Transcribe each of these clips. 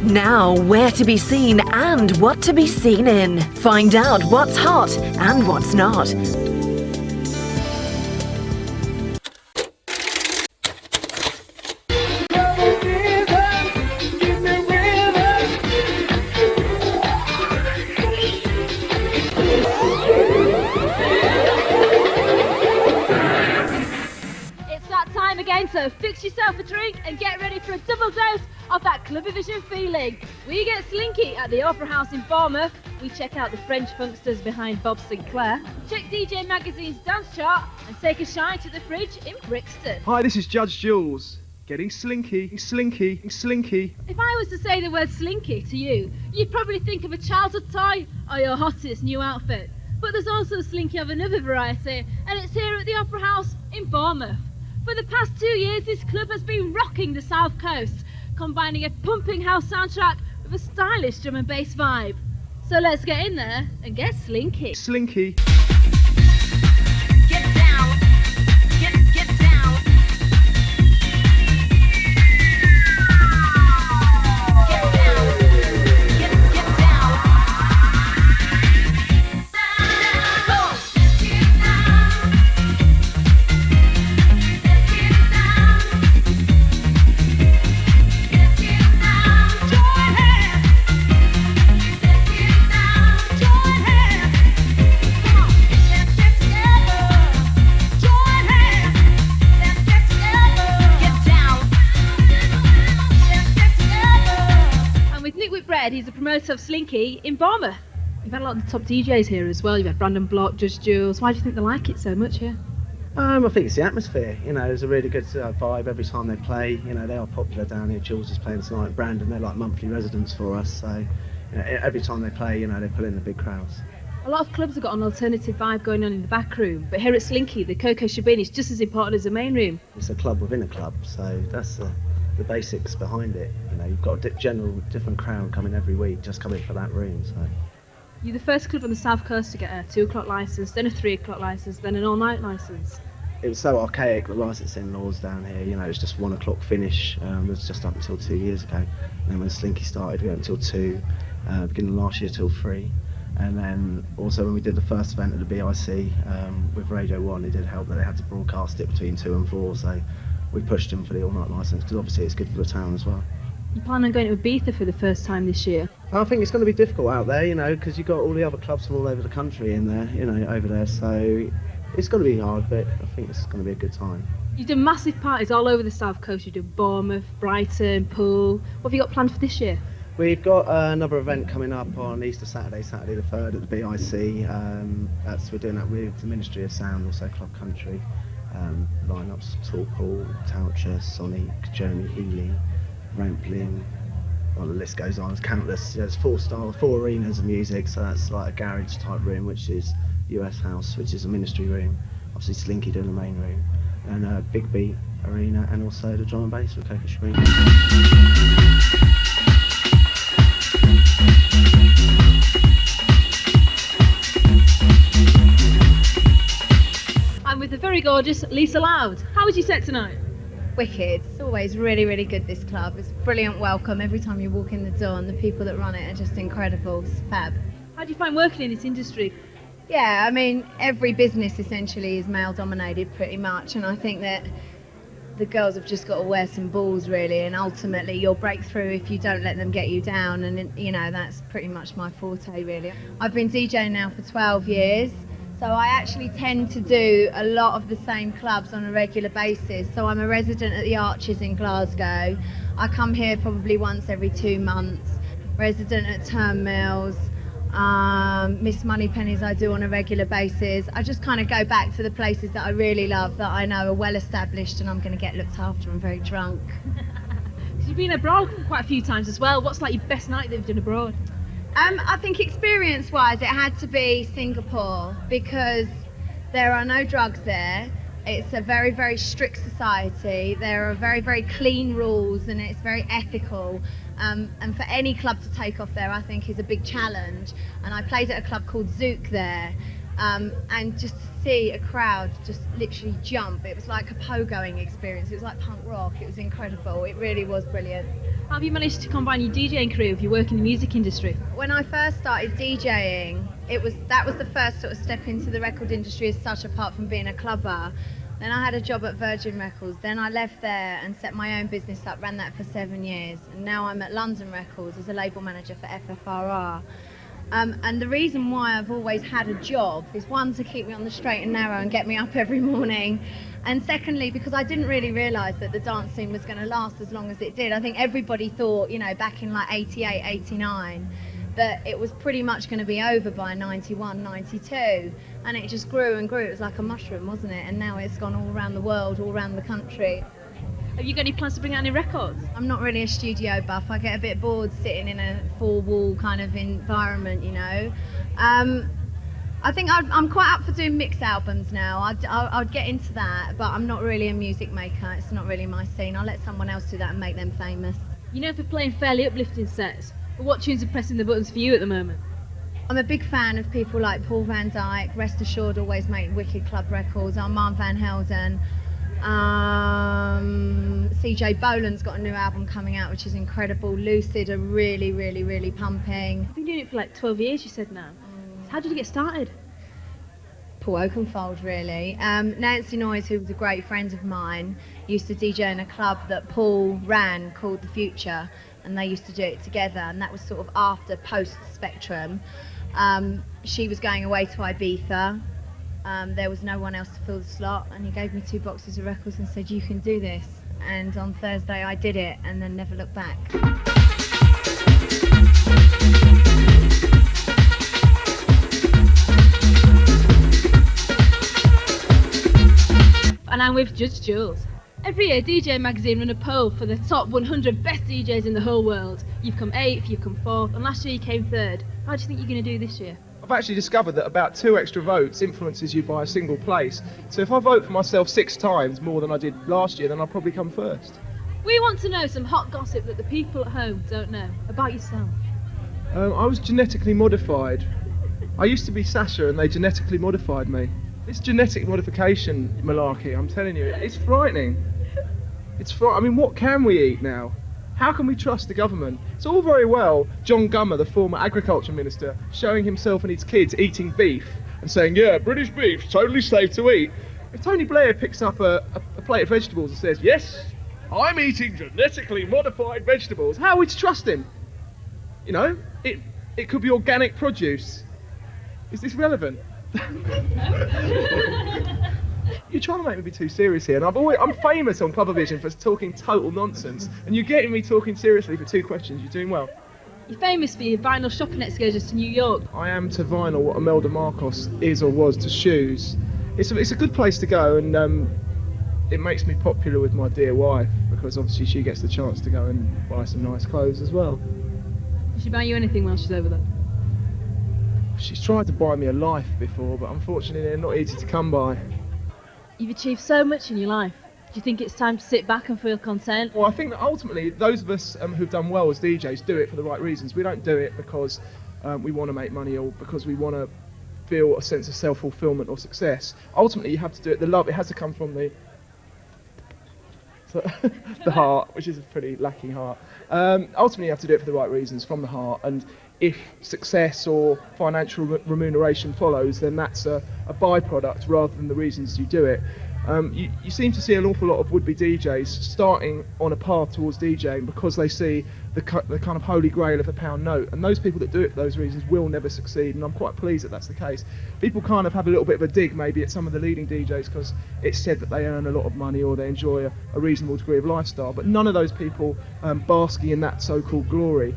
Now, where to be seen and what to be seen in. Find out what's hot and what's not. So fix yourself a drink and get ready for a double dose of that CLUBAVISION feeling. We get slinky at the Opera House in Bournemouth. We check out the French funksters behind Bob Sinclair, check DJ Magazine's dance chart, and take a shine to the fridge in Brixton. Hi, this is Judge Jules. Getting slinky, slinky, slinky. If I was to say the word slinky to you, you'd probably think of a childhood toy or your hottest new outfit. But there's also slinky of another variety, and it's here at the Opera House in Bournemouth. For the past 2 years, this club has been rocking the South Coast, combining a pumping house soundtrack with a stylish drum and bass vibe. So let's get in there and get slinky. Slinky. Get down. Get down. Get down. Get down. Go. He's a promoter of Slinky in Bournemouth. You've had a lot of the top DJs here as well. You've had Brandon Block, Judge Jules. Why do you think they like it so much here? I think it's the atmosphere. You know, there's a really good vibe every time they play. You know, they are popular down here. Jules is playing tonight. Brandon, they're like monthly residents for us. So, you know, every time they play, you know, they pull in the big crowds. A lot of clubs have got an alternative vibe going on in the back room, but here at Slinky, the Coco Shabini is just as important as the main room. It's a club within a club, so that's the basics behind it. You know, you've got a different crowd coming every week, just coming for that room. So you're the first club on the South Coast to get a 2 o'clock licence, then a 3 o'clock licence, then an all-night licence. It was so archaic, the licensing laws down here. You know, it's just 1 o'clock finish. It was just up until 2 years ago. And then when Slinky started, we went until 2. Beginning of last year till 3. And then also when we did the first event at the BIC with Radio 1, it did help that they had to broadcast it between 2 and 4. So we pushed them for the all-night licence because obviously it's good for the town as well. You plan on going to Ibiza for the first time this year? I think it's going to be difficult out there, you know, because you've got all the other clubs from all over the country in there, you know, over there. So it's going to be hard, but I think it's going to be a good time. You've done massive parties all over the South Coast. You've done Bournemouth, Brighton, Poole. What have you got planned for this year? We've got another event coming up on Easter Saturday the 3rd at the BIC. We're doing that with the Ministry of Sound, also Club Country. Lineups: Tall Paul, Toucher, Sonic, Jeremy Healy, Rampling. Well, the list goes on. It's countless. There's 4 arenas of music, so that's like a garage type room, which is US House, which is a ministry room. Obviously Slinky doing the main room, and Big Beat Arena, and also the drum and bass with Coco Shabini. I'm with the very gorgeous Lisa Loud. How was your set tonight? Wicked. It's always really, really good, this club. It's a brilliant welcome every time you walk in the door, and the people that run it are just incredible. It's fab. How do you find working in this industry? Yeah, I mean, every business essentially is male dominated pretty much, and I think that the girls have just got to wear some balls really, and ultimately you'll break through if you don't let them get you down, and you know, that's pretty much my forte really. I've been DJing now for 12 years. So I actually tend to do a lot of the same clubs on a regular basis. So I'm a resident at the Arches in Glasgow. I come here probably once every 2 months. Resident at Turnmills. Miss Moneypennies I do on a regular basis. I just kind of go back to the places that I really love, that I know are well established and I'm going to get looked after. I'm very drunk. You've been abroad quite a few times as well. What's like your best night that you've done abroad? I think experience-wise, it had to be Singapore, because there are no drugs there. It's a very, very strict society. There are very, very clean rules, and it's very ethical. And for any club to take off there, I think, is a big challenge. And I played at a club called Zouk there, and just to see a crowd just literally jump, it was like a pogoing experience. It was like punk rock. It was incredible. It really was brilliant. How have you managed to combine your DJing career with your work in the music industry? When I first started DJing, that was the first sort of step into the record industry as such, apart from being a clubber. Then I had a job at Virgin Records. Then I left there and set my own business up, ran that for 7 years. And now I'm at London Records as a label manager for FFRR. And the reason why I've always had a job is, one, to keep me on the straight and narrow and get me up every morning. And secondly, because I didn't really realise that the dance scene was going to last as long as it did. I think everybody thought, you know, back in like 88, 89, that it was pretty much going to be over by 91, 92. And it just grew and grew. It was like a mushroom, wasn't it? And now it's gone all around the world, all around the country. Have you got any plans to bring out any records? I'm not really a studio buff. I get a bit bored sitting in a four-wall kind of environment, you know. I think I'm quite up for doing mix albums now. I'd get into that, but I'm not really a music maker. It's not really my scene. I'll let someone else do that and make them famous. You know, for playing fairly uplifting sets, but what tunes are pressing the buttons for you at the moment? I'm a big fan of people like Paul van Dyk. Rest Assured always make wicked club records. Armand van Helden. CJ Boland's got a new album coming out which is incredible. Lucid are really, really, really pumping. I've been doing it for like 12 years, you said now. How did you get started? Paul Oakenfold, really. Nancy Noyes, who was a great friend of mine, used to DJ in a club that Paul ran called The Future, and they used to do it together, and that was sort of after post-Spectrum. She was going away to Ibiza. There was no one else to fill the slot, and he gave me 2 boxes of records and said, you can do this. And on Thursday I did it and then never looked back. And I'm with Judge Jules. Every year DJ Magazine run a poll for the top 100 best DJs in the whole world. You've come 8th, you've come 4th, and last year you came 3rd. How do you think you're going to do this year? I've actually discovered that about 2 extra votes influences you by a single place. So if I vote for myself 6 times more than I did last year, then I'll probably come first. We want to know some hot gossip that the people at home don't know about yourself. I was genetically modified. I used to be Sasha and they genetically modified me. This genetic modification malarkey, I'm telling you, it's frightening. I mean, what can we eat now? How can we trust the government? It's all very well John Gummer, the former agriculture minister, showing himself and his kids eating beef and saying, yeah, British beef, totally safe to eat. If Tony Blair picks up a plate of vegetables and says, yes, I'm eating genetically modified vegetables, how are we to trust him? You know, it could be organic produce. Is this relevant? You're trying to make me be too serious here, and I'm famous on CLUBAVISION for talking total nonsense, and you're getting me talking seriously for 2 questions. You're doing well. You're famous for your vinyl shopping excursions to New York. I am to vinyl what Imelda Marcos is or was to shoes. It's a good place to go, and it makes me popular with my dear wife, because obviously she gets the chance to go and buy some nice clothes as well. Does she buy you anything while she's over there? She's tried to buy me a life before, but unfortunately they're not easy to come by. You've achieved so much in your life. Do you think it's time to sit back and feel content? Well, I think that ultimately those of us who've done well as DJs do it for the right reasons. We don't do it because we want to make money or because we want to feel a sense of self-fulfillment or success. Ultimately, you have to do it. The love, it has to come from the heart, which is a pretty lacking heart. Ultimately, you have to do it for the right reasons, from the heart. And if success or financial remuneration follows, then that's a byproduct rather than the reasons you do it. You seem to see an awful lot of would-be DJs starting on a path towards DJing because they see the kind of holy grail of a pound note, and those people that do it for those reasons will never succeed, and I'm quite pleased that that's the case. People kind of have a little bit of a dig maybe at some of the leading DJs because it's said that they earn a lot of money or they enjoy a reasonable degree of lifestyle, but none of those people basking in that so-called glory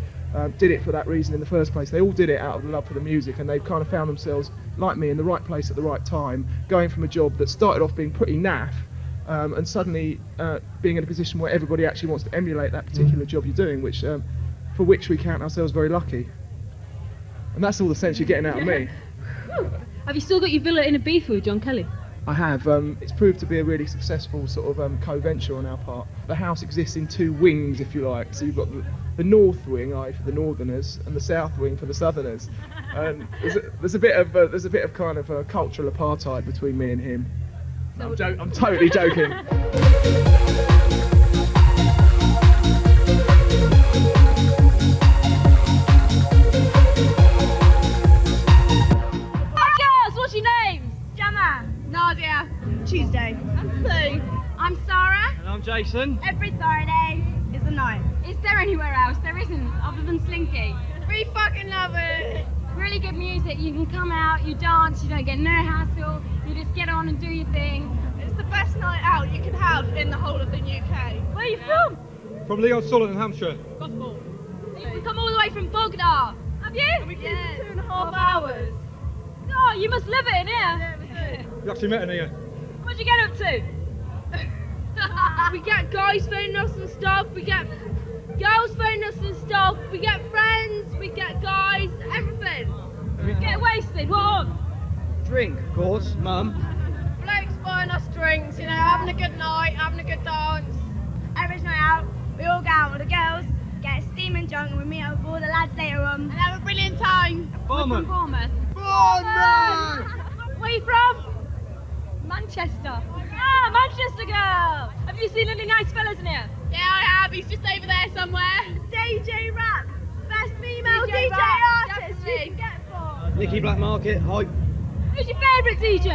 did it for that reason in the first place. They all did it out of the love for the music, and they've kind of found themselves, like me, in the right place at the right time, going from a job that started off being pretty naff and suddenly being in a position where everybody actually wants to emulate that particular job you're doing, which for which we count ourselves very lucky. And that's all the sense you're getting out of me. Have you still got your villa in Ibiza with John Kelly? I have. It's proved to be a really successful sort of co-venture on our part. The house exists in 2 wings, if you like. So you've got the north wing, for the northerners, and the south wing for the southerners. And there's a bit of kind of cultural apartheid between me and him. No, I'm totally joking. Jason? Every Friday is the night. Is there anywhere else? There isn't, other than Slinky. We fucking love it. Really good music. You can come out, you dance, you don't get no hassle. You just get on and do your thing. It's the best night out you can have in the whole of the UK. Where are you from? From Leon Solent in Hampshire. Gospel. You've come all the way from Bognor. Have you? And we came for 2.5 hours. Oh, you must live it in here. You actually met in here. What'd you get up to? We get guys phoning us and stuff. We get girls phoning us and stuff. We get friends. We get guys. Everything. Get wasted. What on? Drink, of course, Mum. Blokes buying us drinks. You know, having a good night, having a good dance. Every night out, we all go out with the girls, get steaming drunk, and we meet up with all the lads later on, and have a brilliant time. Bournemouth. Bournemouth. Bournemouth! Where are you from? Manchester. Ah, Manchester girl. Have you seen any nice fellas in here? Yeah, I have. He's just over there somewhere. DJ Rap, best female DJ artist you can get for. Nicky Black Market, hype. Who's your favourite DJ?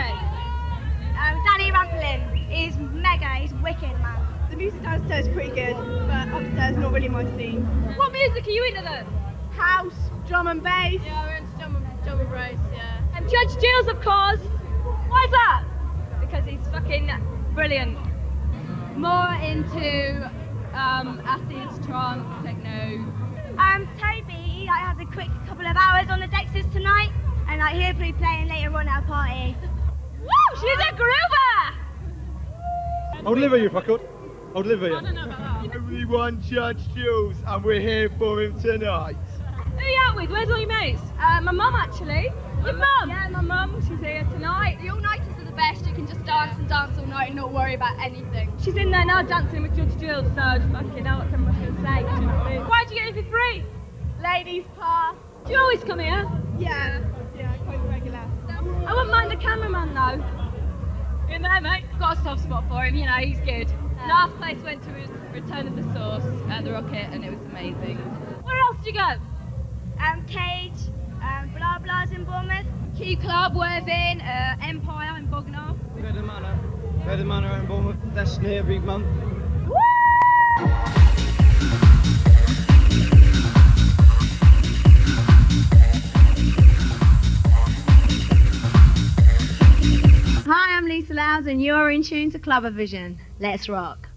Danny Ramplin. He's mega. He's wicked, man. The music downstairs is pretty good, but upstairs not really my scene. What music are you into then? House, drum and bass. Yeah, we're into drum and bass. Yeah. And Judge Jules, of course. Why's that? Because he's fucking brilliant. More into acid, trance, techno. Toby, he has a quick couple of hours on the Dexys tonight, and he'll be playing later on at a party. Woo! She's a groover! I'll deliver you if I could. I'll deliver you. I don't know about that. Everyone, Judge Jules, and we're here for him tonight. Who are you out with? Where's all your mates? My mum, actually. Your mum? Yeah, my mum. She's here tonight. The all-nighters are the best. You can just dance and dance all night and not worry about anything. She's in there now dancing with Judge Jules, so fucking hell, what can I say? Do you know what I mean? Why'd you get it for free? Ladies pass. Do you always come here? Yeah, quite regular. I wouldn't mind the cameraman though. In there, mate. Got a soft spot for him, you know, he's good. Last place went to his Return of the Source at the Rocket, and it was amazing. Where else did you go? Cage, Blah Blah's in Bournemouth. Key Club, Worthing, Empire in Bognor. Better Manor in Bournemouth. Destiny every month. Hi, I'm Lisa Lowes and you're in tune to CLUBAVISION. Let's rock.